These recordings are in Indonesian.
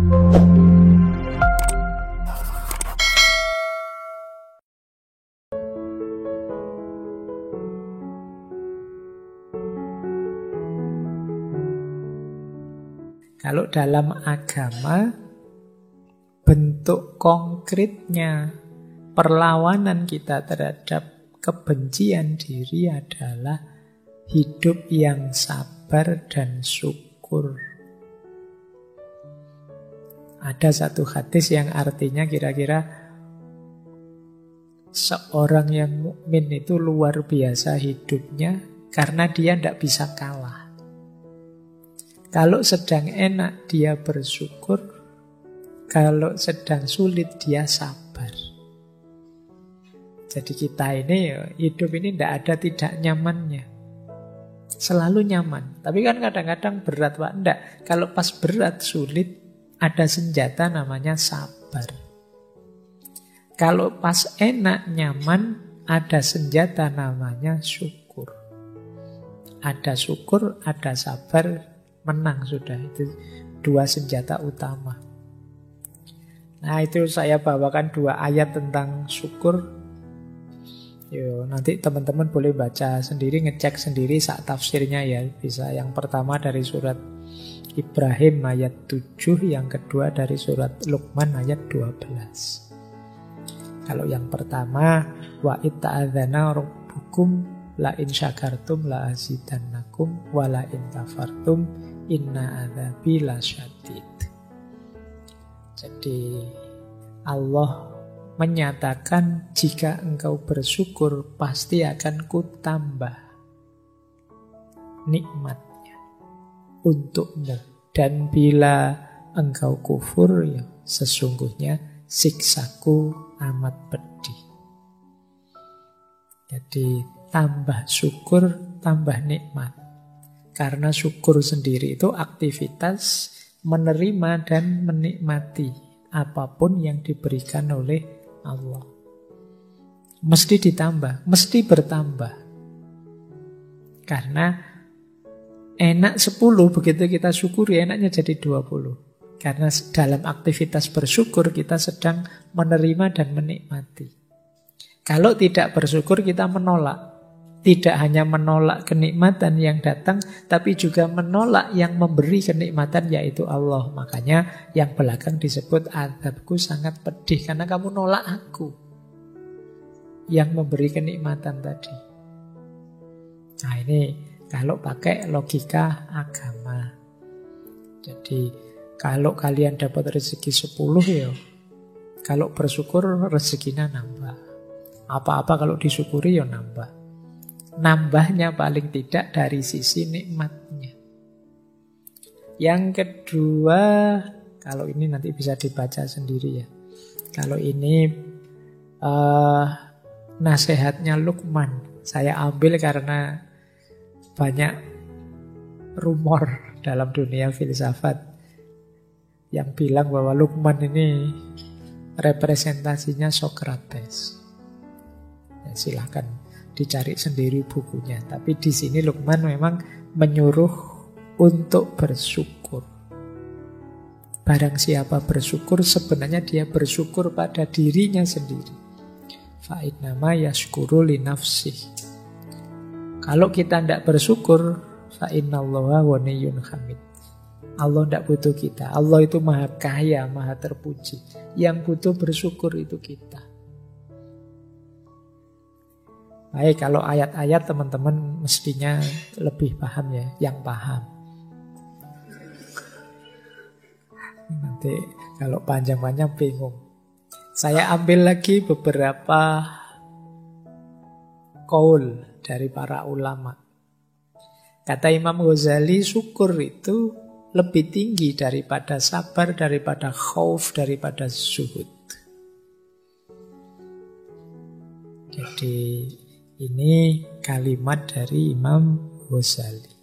Kalau dalam agama, bentuk konkretnya perlawanan kita terhadap kebencian diri adalah hidup yang sabar dan syukur. Ada satu hadis yang artinya kira-kira seorang yang mukmin itu luar biasa hidupnya karena dia tidak bisa kalah. Kalau sedang enak dia bersyukur, kalau sedang sulit dia sabar. Jadi kita ini hidup ini tidak ada tidak nyamannya. Selalu nyaman. Tapi kan kadang-kadang berat, Pak. Tidak. Kalau pas berat, sulit, ada senjata namanya sabar. Kalau pas enak, nyaman, ada senjata namanya syukur. Ada syukur, ada sabar, menang sudah. Itu dua senjata utama. Nah, itu saya bawakan dua ayat tentang syukur. Yo, nanti teman-teman boleh baca sendiri, ngecek sendiri saat tafsirnya ya. Bisa yang pertama dari surat Ibrahim ayat 7, yang kedua dari surat Luqman ayat 12. Kalau yang pertama, wa itta'adzana rabbukum la in syakartum la azidannakum wa la in kafartum inna adzabi lasyadid. Jadi Allah menyatakan jika engkau bersyukur pasti akan kutambah nikmatnya untukmu, dan bila engkau kufur ya sesungguhnya siksaku amat pedih. Jadi tambah syukur, tambah nikmat. Karena syukur sendiri itu aktivitas menerima dan menikmati apapun yang diberikan oleh Allah. Mesti ditambah, mesti bertambah. Karena enak 10, begitu kita syukuri enaknya jadi 20. Karena dalam aktivitas bersyukur kita sedang menerima dan menikmati. Kalau tidak bersyukur kita menolak. Tidak hanya menolak kenikmatan yang datang, tapi juga menolak yang memberi kenikmatan, yaitu Allah. Makanya yang belakang disebut azabku sangat pedih, karena kamu nolak aku yang memberi kenikmatan tadi. Nah ini kalau pakai logika agama. Jadi kalau kalian dapat rezeki 10 ya, kalau bersyukur rezekinya nambah. Apa-apa kalau disyukuri ya nambah. Nambahnya paling tidak dari sisi nikmatnya. Yang kedua, kalau ini nanti bisa dibaca sendiri ya. Kalau ini nasihatnya Luqman. Saya ambil karena banyak rumor dalam dunia filsafat yang bilang bahwa Luqman ini representasinya Socrates. Ya, silahkan dicari sendiri bukunya. Tapi di sini Luqman memang menyuruh untuk bersyukur. Barang siapa bersyukur, sebenarnya dia bersyukur pada dirinya sendiri. Fa'innama yashkuru li nafsih. Kalau kita tidak bersyukur, fa'innallaha ghaniyyun hamid. Allah tidak butuh kita. Allah itu maha kaya, maha terpuji. Yang butuh bersyukur itu kita. Baik, kalau ayat-ayat teman-teman mestinya lebih paham ya, yang paham. Nanti kalau panjang-panjang bingung. Saya ambil lagi beberapa qaul dari para ulama. Kata Imam Ghazali, syukur itu lebih tinggi daripada sabar, daripada khauf, daripada zuhud. Jadi ini kalimat dari Imam Ghazali.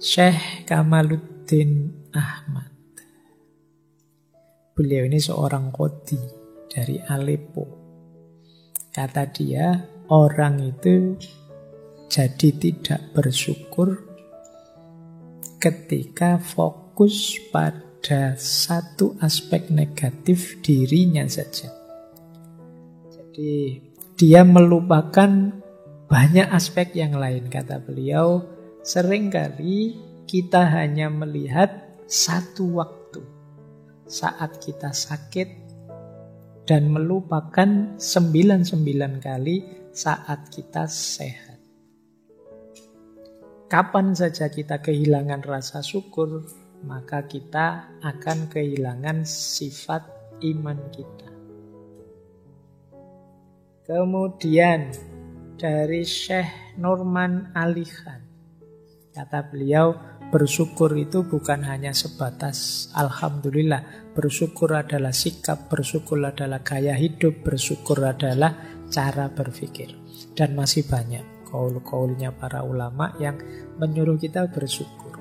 Syekh Kamaluddin Ahmad. Beliau ini seorang qadhi dari Aleppo. Kata dia, orang itu jadi tidak bersyukur ketika fokus pada pada satu aspek negatif dirinya saja. Jadi dia melupakan banyak aspek yang lain. Kata beliau, seringkali kita hanya melihat satu waktu saat kita sakit dan melupakan 99 kali saat kita sehat. Kapan saja kita kehilangan rasa syukur, maka kita akan kehilangan sifat iman kita. Kemudian dari Syekh Norman Ali Khan, kata beliau, bersyukur itu bukan hanya sebatas alhamdulillah. Bersyukur adalah sikap, bersyukur adalah gaya hidup, bersyukur adalah cara berpikir. Dan masih banyak kaul-kaulnya para ulama yang menyuruh kita bersyukur.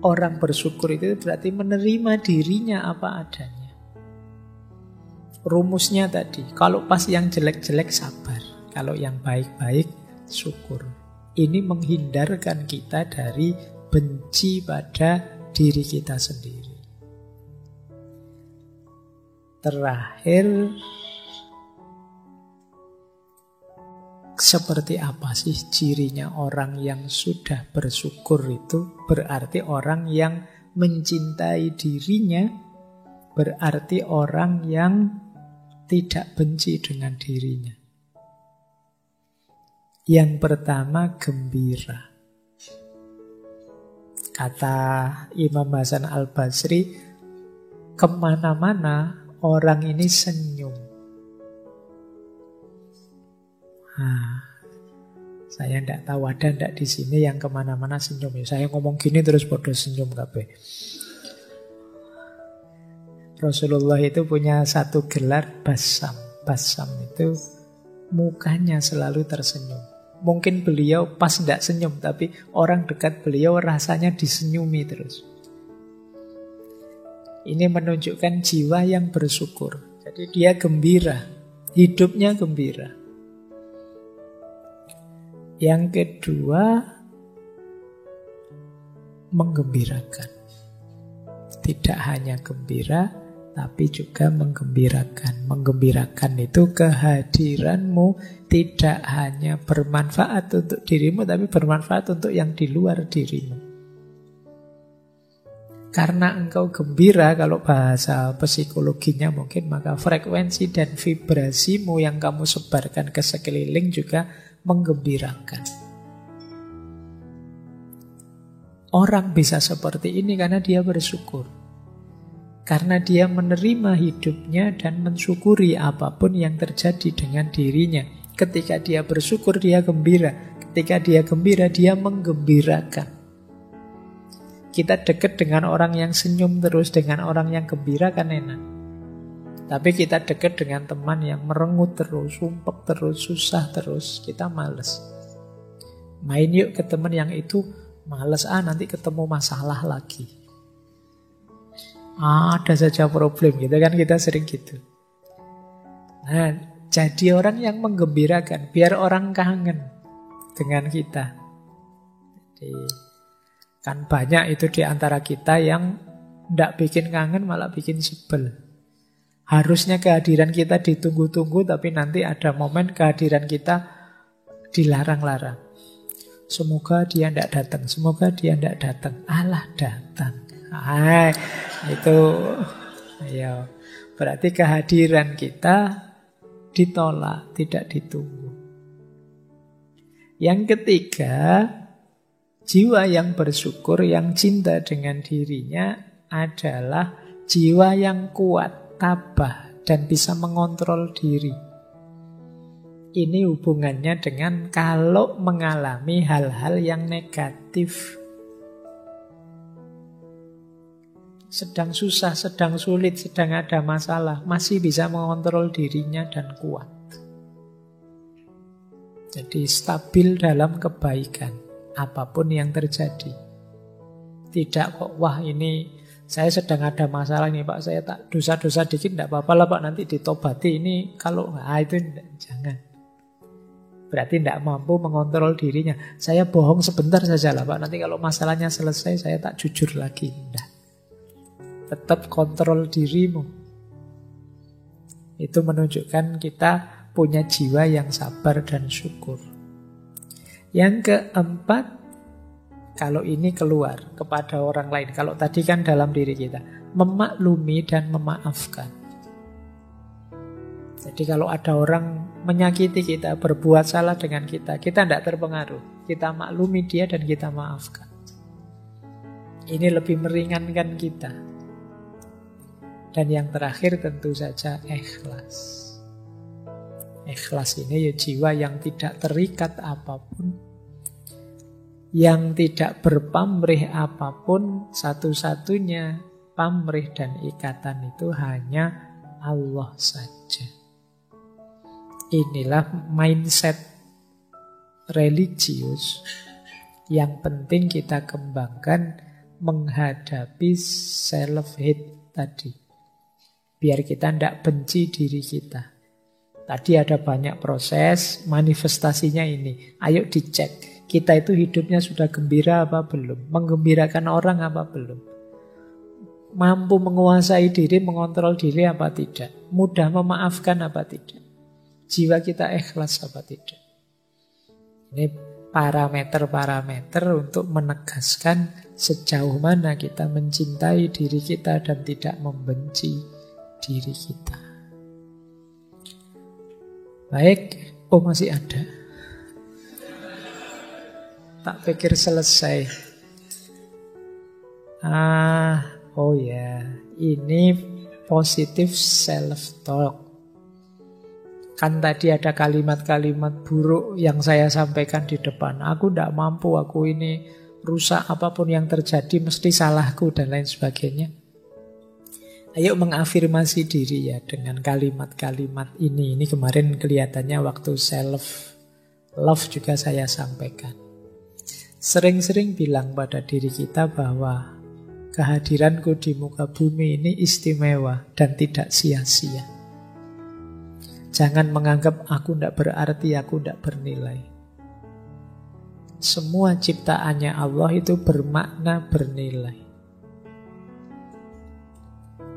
Orang bersyukur itu berarti menerima dirinya apa adanya. Rumusnya tadi, kalau pas yang jelek-jelek sabar, kalau yang baik-baik syukur. Ini menghindarkan kita dari benci pada diri kita sendiri. Terakhir, seperti apa sih cirinya orang yang sudah bersyukur itu? Berarti orang yang mencintai dirinya, berarti orang yang tidak benci dengan dirinya. Yang pertama, gembira. Kata Imam Hasan Al-Basri, kemana-mana orang ini senyum. Saya tidak tahu ada tidak di sini yang kemana-mana senyum. Saya ngomong gini terus bodoh senyum kabeh. Rasulullah itu punya satu gelar basam. Basam itu mukanya selalu tersenyum. Mungkin beliau pas tidak senyum, tapi orang dekat beliau rasanya disenyumi terus. Ini menunjukkan jiwa yang bersyukur. Jadi dia gembira, hidupnya gembira. Yang kedua, menggembirakan. Tidak hanya gembira, tapi juga menggembirakan. Menggembirakan itu kehadiranmu tidak hanya bermanfaat untuk dirimu, tapi bermanfaat untuk yang di luar dirimu. Karena engkau gembira, kalau bahasa psikologinya mungkin, maka frekuensi dan vibrasimu yang kamu sebarkan ke sekeliling juga menggembirakan. Orang bisa seperti ini karena dia bersyukur. Karena dia menerima hidupnya dan mensyukuri apapun yang terjadi dengan dirinya. Ketika dia bersyukur, dia gembira. Ketika dia gembira, dia menggembirakan. Kita dekat dengan orang yang senyum terus, dengan orang yang gembira kan enak. Tapi kita dekat dengan teman yang merengut terus, sumpek terus, susah terus, kita males. Main yuk ke teman yang itu, males nanti ketemu masalah lagi. Ada saja problem gitu kan, kita sering gitu. Nah, jadi orang yang menggembirakan, biar orang kangen dengan kita. Jadi, kan banyak itu di antara kita yang tidak bikin kangen, malah bikin sebel. Harusnya kehadiran kita ditunggu-tunggu, tapi nanti ada momen kehadiran kita dilarang-larang. Semoga dia tidak datang, semoga dia tidak datang. Alah datang. Itu ya, berarti kehadiran kita ditolak, tidak ditunggu. Yang ketiga, jiwa yang bersyukur, yang cinta dengan dirinya adalah jiwa yang kuat, tabah, dan bisa mengontrol diri. Ini hubungannya dengan kalau mengalami hal-hal yang negatif. Sedang susah, sedang sulit, sedang ada masalah, masih bisa mengontrol dirinya dan kuat. Jadi stabil dalam kebaikan, apapun yang terjadi. Tidak kok, wah ini saya sedang ada masalah nih Pak, saya tak dosa-dosa dikit, tidak apa-apa lah Pak, nanti ditobati. Ini kalau itu jangan. Berarti tidak mampu mengontrol dirinya. Saya bohong sebentar saja lah Pak, nanti kalau masalahnya selesai saya tak jujur lagi. Tidak. tetap kontrol dirimu. Itu menunjukkan kita punya jiwa yang sabar dan syukur. Yang keempat, kalau ini keluar kepada orang lain. Kalau tadi kan dalam diri kita, memaklumi dan memaafkan. Jadi kalau ada orang menyakiti kita, berbuat salah dengan kita tidak terpengaruh. Kita maklumi dia dan kita maafkan. Ini lebih meringankan kita. Dan yang terakhir tentu saja ikhlas. Ikhlas ini ya jiwa yang tidak terikat apapun, yang tidak berpamrih apapun. Satu-satunya pamrih dan ikatan itu hanya Allah saja. Inilah mindset religius yang penting kita kembangkan menghadapi self-hate tadi. Biar kita tidak benci diri kita. Tadi ada banyak proses, manifestasinya ini. Ayo dicek, kita itu hidupnya sudah gembira apa belum? Menggembirakan orang apa belum? Mampu menguasai diri, mengontrol diri apa tidak? Mudah memaafkan apa tidak? Jiwa kita ikhlas apa tidak? Ini parameter-parameter untuk menegaskan sejauh mana kita mencintai diri kita dan tidak membenci diri kita. Baik, masih ada. Tak pikir selesai. Oh ya, ini positive self-talk. Kan tadi ada kalimat-kalimat buruk yang saya sampaikan di depan. Aku tidak mampu, aku ini rusak, apapun yang terjadi mesti salahku dan lain sebagainya. Ayo mengafirmasi diri ya dengan kalimat-kalimat ini. Ini kemarin kelihatannya waktu self-love juga saya sampaikan. Sering-sering bilang pada diri kita bahwa kehadiranku di muka bumi ini istimewa dan tidak sia-sia. Jangan menganggap aku tidak berarti, aku tidak bernilai. Semua ciptaannya Allah itu bermakna bernilai.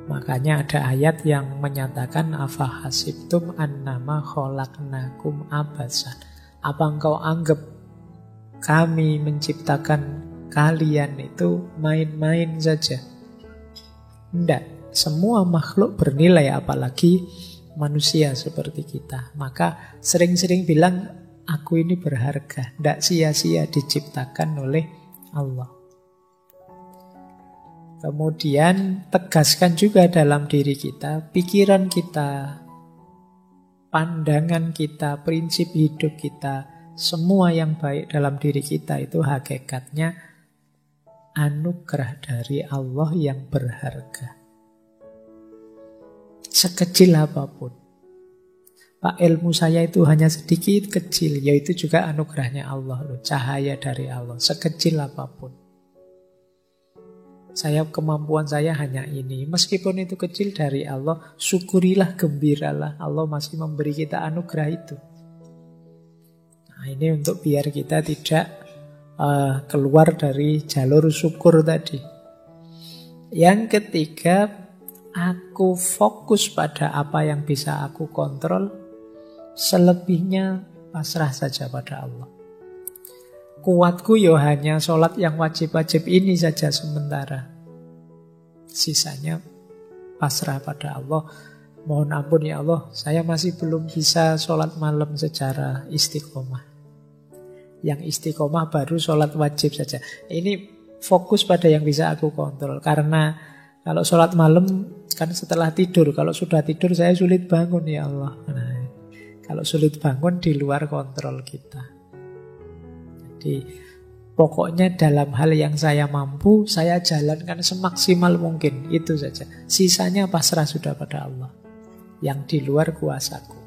Makanya ada ayat yang menyatakan afahasibtum annama khalaqnakum abasan. Apa engkau anggap kami menciptakan kalian itu main-main saja? Tidak, semua makhluk bernilai, apalagi manusia seperti kita. Maka sering-sering bilang aku ini berharga, tidak sia-sia diciptakan oleh Allah. Kemudian tegaskan juga dalam diri kita, pikiran kita, pandangan kita, prinsip hidup kita, semua yang baik dalam diri kita itu hakikatnya anugerah dari Allah yang berharga. Sekecil apapun. Pak, ilmu saya itu hanya sedikit kecil, yaitu juga anugerahnya Allah loh, cahaya dari Allah, sekecil apapun. Kemampuan saya hanya ini, meskipun itu kecil dari Allah, syukurilah, gembiralah, Allah masih memberi kita anugerah itu. Nah, ini untuk biar kita tidak keluar dari jalur syukur tadi. Yang ketiga, aku fokus pada apa yang bisa aku kontrol, selebihnya pasrah saja pada Allah. Kuatku ya hanya sholat yang wajib-wajib ini saja sementara. Sisanya pasrah pada Allah. Mohon ampun ya Allah, saya masih belum bisa sholat malam secara istiqomah. Yang istiqomah baru sholat wajib saja. Ini fokus pada yang bisa aku kontrol. Karena kalau sholat malam kan setelah tidur. Kalau sudah tidur saya sulit bangun ya Allah. Nah, kalau sulit bangun di luar kontrol kita. Jadi pokoknya dalam hal yang saya mampu, saya jalankan semaksimal mungkin. Itu saja. Sisanya pasrah sudah pada Allah. Yang di luar kuasaku.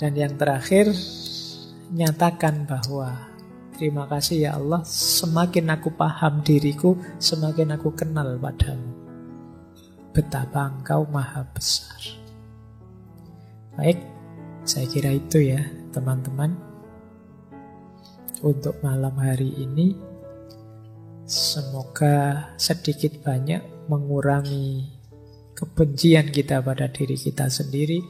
Dan yang terakhir, nyatakan bahwa terima kasih ya Allah, semakin aku paham diriku, semakin aku kenal padamu. Betapa engkau maha besar. Baik, saya kira itu ya teman-teman. Untuk malam hari ini, Semoga sedikit banyak mengurangi kebencian kita pada diri kita sendiri,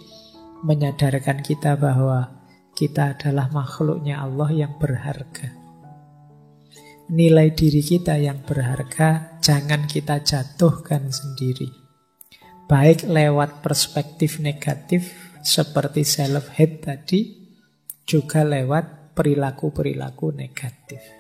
menyadarkan kita bahwa kita adalah makhluknya Allah yang berharga. Nilai diri kita yang berharga jangan kita jatuhkan sendiri. Baik lewat perspektif negatif seperti self-hate tadi, juga lewat perilaku-perilaku negatif.